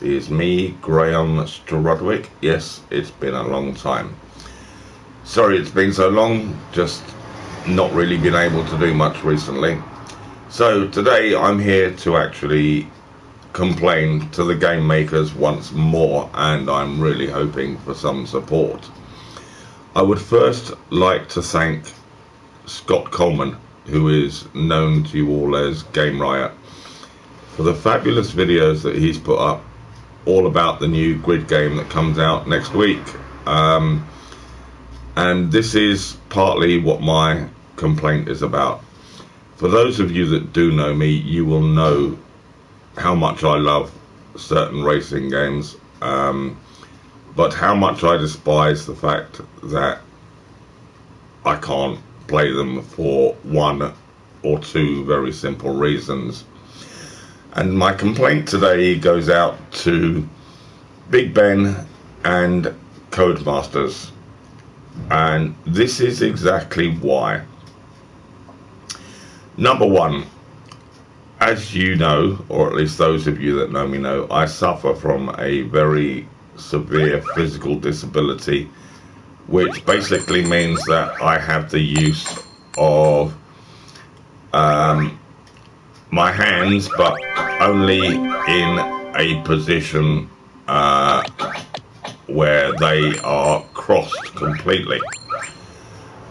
is me, Graham Strudwick. Yes, it's been a long time. Sorry it's been so long, just not really been able to do much recently. So today I'm here to actually complain to the game makers once more, and I'm really hoping for some support. I would first like to thank Scott Coleman, who is known to you all as Game Riot, for the fabulous videos that he's put up all about the new Grid game that comes out next week. And this is partly what my complaint is about. For those of you that do know me, you will know how much I love certain racing games, but how much I despise the fact that I can't play them for one or two very simple reasons. And my complaint today goes out to Big Ben and Codemasters. And this is exactly why. Number one, as you know, or at least those of you that know me know, I suffer from a very severe physical disability, which basically means that I have the use of my hands, but only in a position where they are crossed completely.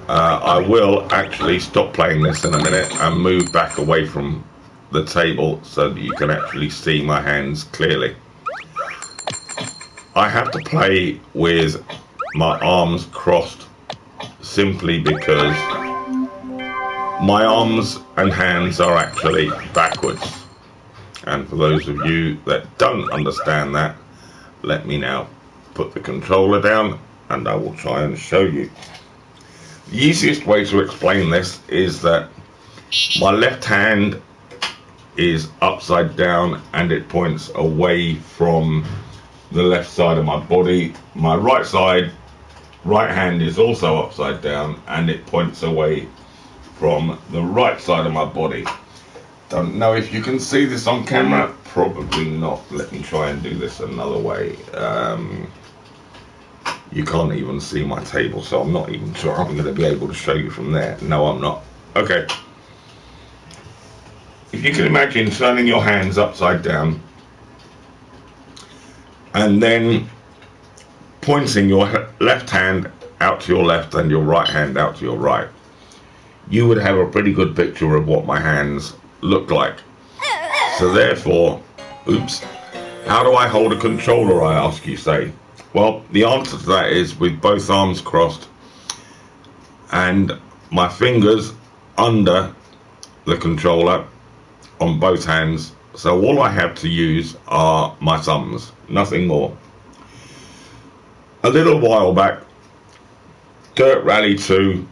I will actually stop playing this in a minute and move back away from the table so that you can actually see my hands clearly. I have to play with my arms crossed simply because my arms and hands are actually backwards. And for those of you that don't understand that, let me now put the controller down and I will try and show you. The easiest way to explain this is that my left hand is upside down and it points away from the left side of my body. My right hand is also upside down and it points away from the right side of my body. Don't know if you can see this on camera, probably not. Let me try and do this another way. You can't even see my table, so I'm not even sure I'm going to be able to show you from there. No, I'm not. Okay. If you can imagine turning your hands upside down and then pointing your left hand out to your left and your right hand out to your right, you would have a pretty good picture of what my hands look like. So therefore, oops, how do I hold a controller, I ask you, say? Well, the answer to that is with both arms crossed and my fingers under the controller on both hands. So all I have to use are my thumbs, nothing more. A little while back, Dirt Rally 2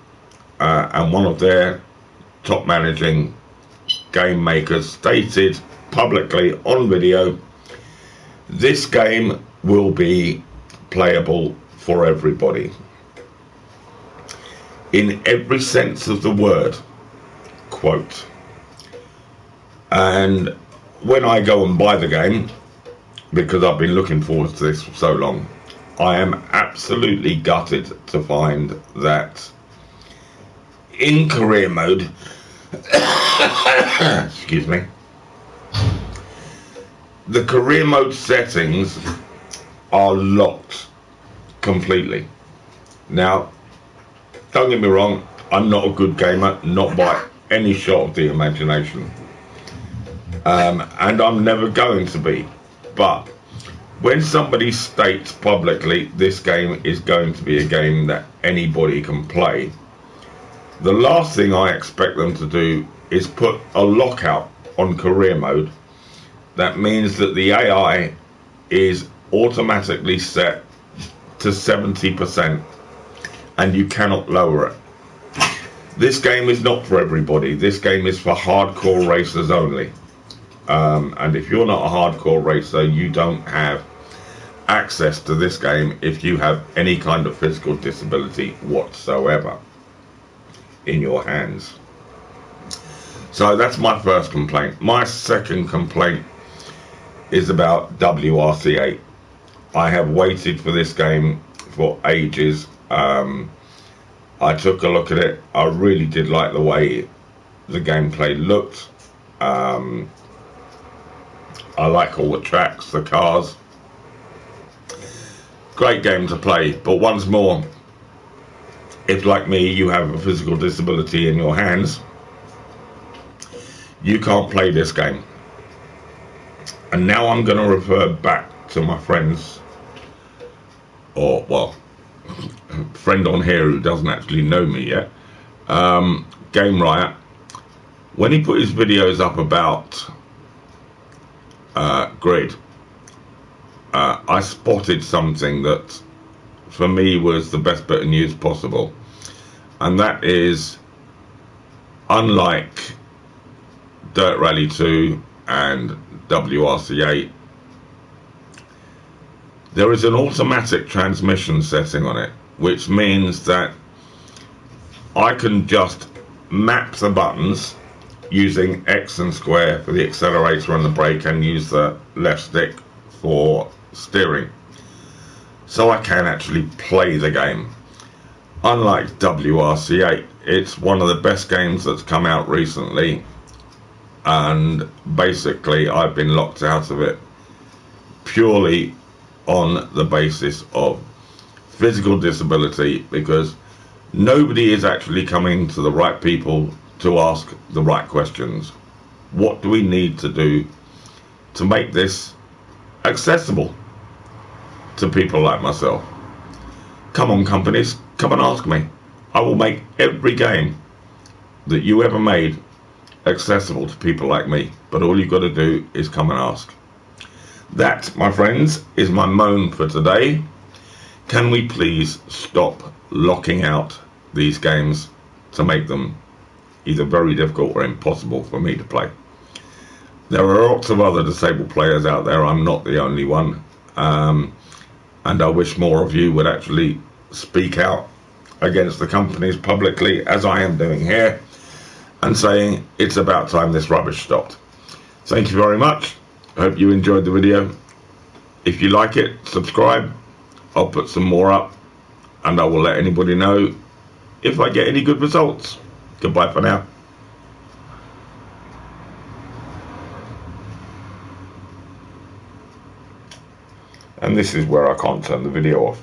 and one of their top managing game makers stated publicly on video, this game will be playable for everybody. In every sense of the word, quote. And when I go and buy the game, because I've been looking forward to this for so long, I am absolutely gutted to find that in career mode, excuse me, the career mode settings are locked completely. Now, don't get me wrong, I'm not a good gamer, not by any shot of the imagination, and I'm never going to be. But when somebody states publicly this game is going to be a game that anybody can play, the last thing I expect them to do is put a lockout on career mode. That means that the AI is automatically set to 70% and you cannot lower it. This game is not for everybody. This game is for hardcore racers only. And if you're not a hardcore racer, you don't have access to this game if you have any kind of physical disability whatsoever in your hands. So that's my first complaint. My second complaint is about WRC8. I have waited for this game for ages. I took a look at it. I really did like the way the gameplay looked. I like all the tracks, the cars. Great game to play, but once more, if like me you have a physical disability in your hands, you can't play this game. And now I'm going to refer back to my friends, or well, friend on here who doesn't actually know me yet, Game Riot. When he put his videos up about Grid, I spotted something that for me was the best bit of news possible, and that is, unlike Dirt Rally 2 and WRC8, there is an automatic transmission setting on it, which means that I can just map the buttons using X and square for the accelerator and the brake, and use the left stick for steering, so I can actually play the game. Unlike WRC8, it's one of the best games that's come out recently, and basically I've been locked out of it purely on the basis of physical disability, because nobody is actually coming to the right people to ask the right questions. What do we need to do to make this accessible to people like myself? Come on, companies, come and ask me. I will make every game that you ever made accessible to people like me, but all you've got to do is come and ask. That, my friends, is my moan for today. Can we please stop locking out these games to make them either very difficult or impossible for me to play? There are lots of other disabled players out there. I'm not the only one. And I wish more of you would actually speak out against the companies publicly, as I am doing here, and saying it's about time this rubbish stopped. Thank you very much. I hope you enjoyed the video. If you like it, subscribe. I'll put some more up, and I will let anybody know if I get any good results. Goodbye for now. And this is where I can't turn the video off.